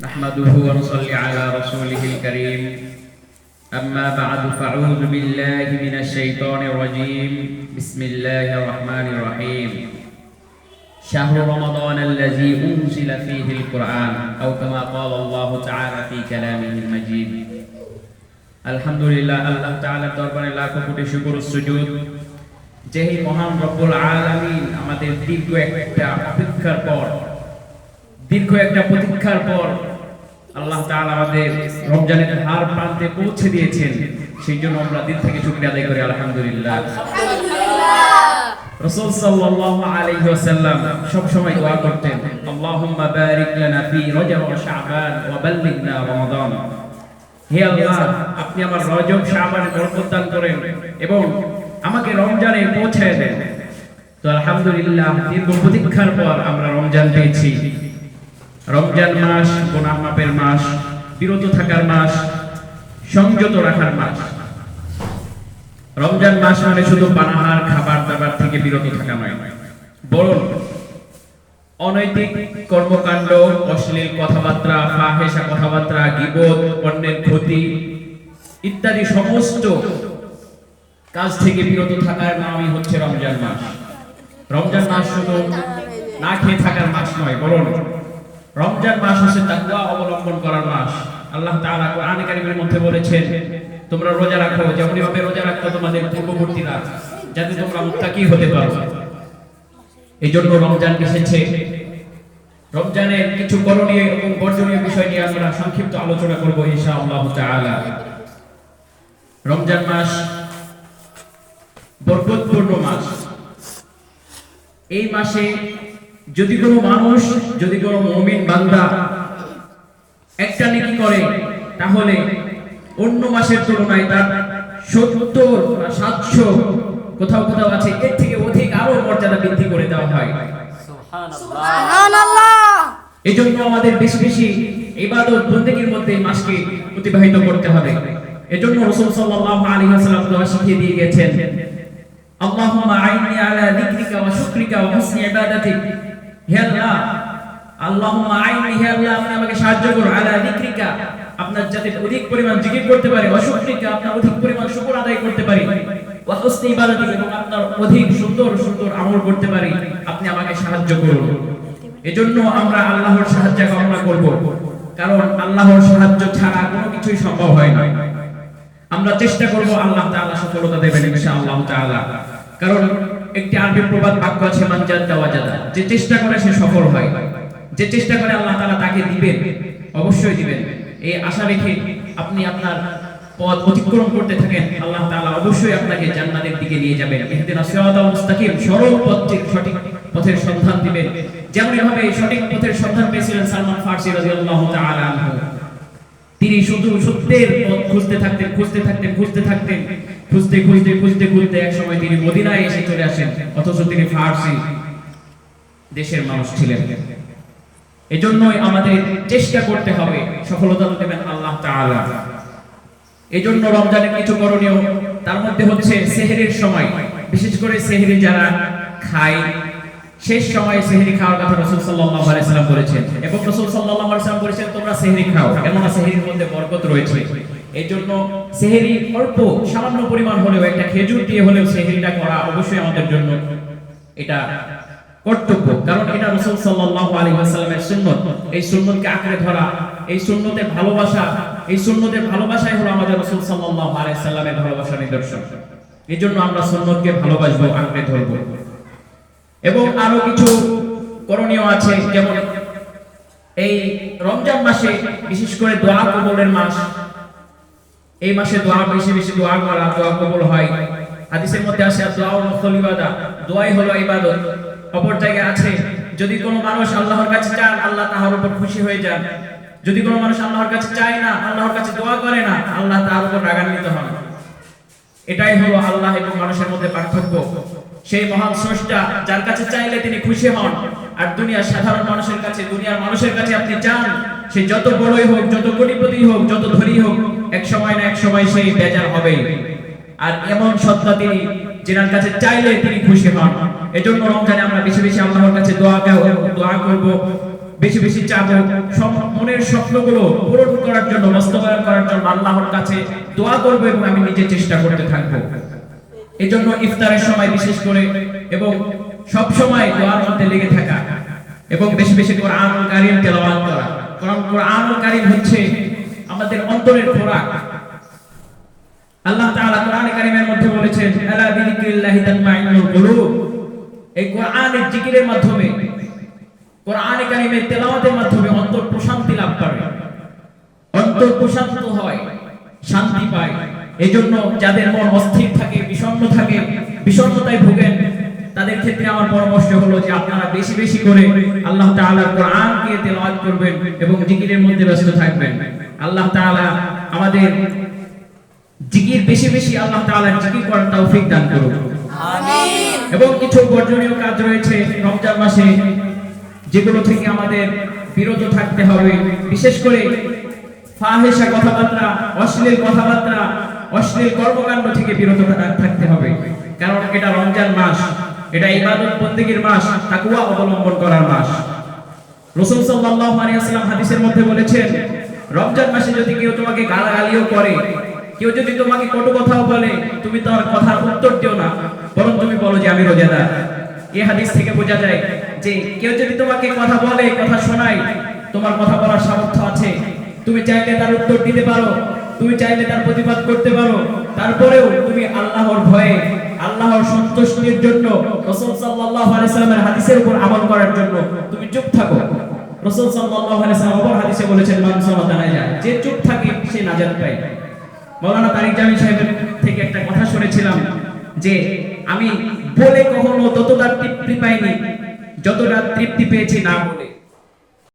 نحمده ونصلي على رسوله الكريم أما بعد فأعوذ بالله من الشيطان الرجيم بسم الله الرحمن الرحيم شهر رمضان الذي أنزل فيه القرآن أو كما قال الله تعالى في كلامه المجيد الحمد لله الله تعالى দরবারে লাখো কোটি শুকর ও সুজুদ যেই মহান রব্বুল আলামিন আমাদের দীর্ঘ একটা প্রতীক্ষার পর আল্লাহ তাআলা আমাদের রমজানের হার প্রান্তে পৌঁছে দিয়েছেন সেই জন্য আমরা দিল থেকে শুকরিয়া আদায় করি আলহামদুলিল্লাহ। রাসূল সাল্লাল্লাহু আলাইহি ওয়াসাল্লাম সব সময় দোয়া করতেন আল্লাহুম্মা বারিক লানা ফি রজব ওয়া শাবান ওয়া বাল্লিগনা রমাদান। হে আল্লাহ, আপনি আমার রজব শাবানে বরকত দান করেন এবং আমাকে রমজানে পৌঁছায় দেন। তো আলহামদুলিল্লাহ দীর্ঘ প্রতীক্ষার পর আমরা রমজান পেয়েছি। রমজান মাস গুনাহ মাফের মাস, বিরত থাকার মাস, সংযত রাখার মাস। রমজান মাস মানে শুধু পানাহার খাবার দাবার থেকে বিরত থাকা নয়, বরং অনৈতিক কর্মকাণ্ড, অশ্লীল কথাবার্তা, ফাহেসা কথাবার্তা, গীবত, অন্যের ক্ষতি ইত্যাদি সমস্ত কাজ থেকে বিরত থাকার নামই হচ্ছে রমজান মাস। রমজান মাস শুধু না খেয়ে থাকার মাস নয়, বরং রমজান মাস হচ্ছে তাকওয়া অবলম্বন করার মাস। আল্লাহ তাআলা কোরআনে কারীমের মধ্যে বলেছেন তোমরা রোজা রাখো যেমনি ভাবে রোজা রাখতো তোমাদের পূর্ববর্তীরা, যাতে তোমরা মুত্তাকি হতে পারো। এইজন্য রমজান এসেছে। রমজানের কিছু করণীয় এবং বর্জনীয় বিষয় নিয়ে আমরা সংক্ষিপ্ত আলোচনা করব ইনশাআল্লাহ তাআলা। রমজান মাস বরকতপূর্ণ মাস। এই মাসে যদি কোনো মানুষ, যদি কোনো মুমিন বান্দা একটা নেকি করে, তাহলে অন্য মাসের তুলনায় তার 70 বা 700 কোথাও কোথাও আছে এর থেকে অধিক আরো মর্যাদা বৃদ্ধি করে দেওয়া হয়। সুবহানাল্লাহ। এজন্য আমাদের বেশি বেশি ইবাদত বন্দেগীর মধ্যে এই মাসকে অতিবাহিত করতে হবে। এজন্য রাসূল সাল্লাল্লাহু আলাইহি ওয়াসাল্লাম দোয়া শিখিয়ে দিয়ে গেছেন আল্লাহুম্মা আইনি আলা যিকরিকা ওয়া শুকরিকা ওয়া হুসনি ইবাদাতিক। হে আল্লাহ, আল্লাহুম্মা আইনি, হে আল্লাহ আপনি আমাকে সাহায্য করুন, আলা যিকরিকা আপনার যাতে অধিক পরিমাণ জিকির করতে পারি, ওয়া শুকরিকা আপনার অধিক পরিমাণ শুকর আদায় করতে পারি, ওয়া হুসনি ইবাদাতিক এবং আপনার অধিক সুন্দর সুন্দর আমল করতে পারি, আপনি আমাকে সাহায্য করুন। এজন্য আমরা আল্লাহর সাহায্য কামনা করব, কারণ আল্লাহর সাহায্য ছাড়া কোনো কিছুই সম্ভব হয় না। আমরা চেষ্টা করব, আল্লাহ তাআলা সফলতা দেবেন ইনশাআল্লাহ তাআলা। কারণ একটি আরবি প্রবাদ বাক্য আছে মান জাদ্দা ওয়াজাদা, যে চেষ্টা করে সে সফল হয়, যে চেষ্টা করে আল্লাহ তাআলা তাকে দিবেন, অবশ্যই দিবেন। এই আশা রেখে আপনি আপনার পথ অতিক্রম করতে থাকেন, আল্লাহ তাআলা অবশ্যই আপনাকে জান্নাতের দিকে নিয়ে যাবেন। ইহদিনাস সিরাতাল মুস্তাকিম, সরল পথের সঠিক পথের সন্ধান দিবেন। যেমন ভাবে সঠিক পথের সন্ধান পেয়েছিলেন সালমান ফারসি রাদিয়াল্লাহু তাআলা আনহু। তিনি শুধু সত্যের পথ খুঁজতে থাকতেন খুঁজতে এক সময় তিনি মদিনায় এসে চলে আসেন, অথচ তিনি ফারসি দেশের মানুষ ছিলেন। এজন্যই আমাদের চেষ্টা করতে হবে, সফলতা দেবেন আল্লাহ তাআলা। এজন্য রমজানের কিছু করণীয়, তার মধ্যে হচ্ছে সেহরির সময়, বিশেষ করে সেহরি যারা খায়, শেষ সময়ে সেহরি খাওয়ার কথা রাসূল সাল্লাল্লাহু আলাইহি ওয়াসাল্লাম বলেছেন। এবং রাসূল সাল্লাল্লাহু আলাইহি ওয়াসাল্লাম বলেছেন তোমরা সেহরি খাও, কেননা সেহরির মধ্যে বরকত রয়েছে। এইজন্য সেহরি অল্প সামান্য পরিমাণ হলেও, একটা খেজুর দিয়ে হলেও সেহরিটা করা অবশ্যই আমাদের জন্য এটা কর্তব্য, কারণ এটা রাসূল সাল্লাল্লাহু আলাইহি ওয়াসাল্লামের সুন্নাত। এই সুন্নাতকে আঁকড়ে ধরা, এই সুন্নতের ভালোবাসা, এই সুন্নতের ভালোবাসাই হলো আমাদের রাসূল সাল্লাল্লাহু আলাইহি ওয়াসাল্লামের ভালোবাসার নিদর্শন। এজন্য আমরা সুন্নতকে ভালোবাসবো, আঁকড়ে ধরবো। এবং আরো কিছু করণীয় আছে, যেমন এই রমজান মাসে বিশেষ করে দোয়া কবুলের মাস। এই মাসে বেশি বেশি দোয়া করা, দোয়া কবুল হয়। হাদিসের মধ্যে আছে দোয়া মুখল ইবাদত, দোয়াই হলো ইবাদত। অপর জায়গায় আছে যদি কোনো মানুষ আল্লাহর কাছে চান, আল্লাহ তার উপর খুশি হয়ে যান। যদি কোনো মানুষ আল্লাহর কাছে চায় না, আল্লাহর কাছে দোয়া করে না, আল্লাহ তার উপর রাগান্বিত হন। এটাই হলো আল্লাহ এবং মানুষের মধ্যে পার্থক্য। সেই মহান স্রষ্টা যার কাছে চাইলে তিনি খুশি হন, আর দুনিয়ার সাধারণ মানুষের কাছে, দুনিয়ার মানুষের কাছে আপনি চান, সে যত বড়ই হোক, যত কোটিপতি হোক, যত ধনী হোক, এক সময় না এক সময় সেই বেজার হবে। আর এমন সত্তা তিনি, যিনার কাছে চাইলে তিনি খুশি হন। এজন্য রমজানে আমরা বেশি বেশি আল্লাহর কাছে দোয়া করব, বেশি বেশি চাবো, সব মনের স্বপ্নগুলো পূরণ করার জন্য, বাস্তবায়ন করার জন্য আল্লাহর কাছে দোয়া করব এবং আমি নিজে চেষ্টা করতে থাকবো। এজন্য ইফতারের সময় বিশেষ করে এবং সব সময় দোয়ার মধ্যে লেগে থাকা এবং বেশি বেশি কোরআনুল কারীম তেলাওয়াত করা। কারণ কোরআনুল কারীম হচ্ছে আমাদের অন্তরের খোরাক। আল্লাহ তাআলা কোরআনে কারীমের মধ্যে বলেছেন, আলা বিযিকরিল্লাহি তাতমাইন্নুল কুলুব। এই কোরআনের জিকিরের মাধ্যমে, কোরআনে কারীমের তেলাওয়াতের মাধ্যমে অন্তর প্রশান্তি লাভ করে, অন্তর প্রশান্ত হয়, শান্তি পায়। এজন্য যাদের মন অস্থির থাকে, বিষণ্ণ থাকে, বিষণ্ণতায় ভোগেন, তাদের ক্ষেত্রে আমার পরামর্শ হলো যে আপনারা বেশি বেশি করে আল্লাহ তাআলার কোরআনকে তেলাওয়াত করবেন এবং জিকিরের মধ্যে ব্যস্ত থাকবেন। আল্লাহ তাআলা আমাদের জিকির বেশি বেশি আল্লাহ তাআলার জিকির করার তৌফিক দান করুন, আমিন। এবং কিছু বর্জনীয় কাজ রয়েছে রমজান মাসে, যেগুলো থেকে আমাদের বিরত থাকতে হবে। বিশেষ করে ফাহিশা কথাবার্তা, অশ্লীল কথাবার্তা, অশ্লীল কর্মকাণ্ড থেকে বিরত থাকতে হবে। কারণ এটা রমজান মাস, এটা ইবাদত বন্দেগীর মাস, তাকওয়া অবলম্বন করার মাস। রাসূল সাল্লাল্লাহু আলাইহি ওয়াসাল্লাম হাদিসের মধ্যে বলেছেন, রমজান মাসে যদি কেউ তোমাকে গালাগালিও করে, কেউ যদি তোমাকে কটু কথাও বলে, তুমি তার কথার উত্তর দিও না, বরং তুমি বলো যে আমি রোজাদার। এই হাদিস থেকে বোঝা যায় যে কেউ যদি তোমাকে কথা বলে, কথা শোনায়, তোমার কথা বলার সামর্থ্য আছে, তুমি চাইলে তার উত্তর দিতে পারো, তুমি চাইলে তার প্রতিবাদ করতে পারো। তারপরেও তুমি আল্লাহর ভয়ে, আল্লাহর সন্তুষ্টির জন্য, রাসূল সাল্লাল্লাহু আলাইহি সাল্লামের হাদিসের উপর আমল করার জন্য তুমি চুপ থাকো। রাসূল সাল্লাল্লাহু আলাইহি সাল্লাম অপর হাদিসে বলেছেন, মান সামাতা নাজা, যে চুপ থাকে সে নাজাত পায়। মাওলানা তারিক জামিল সাহেবের থেকে একটা কথা শুনেছিলাম যে আমি বলে কখনো ততটা তৃপ্তি পাইনি যতটা তৃপ্তি পেয়েছি না বলে।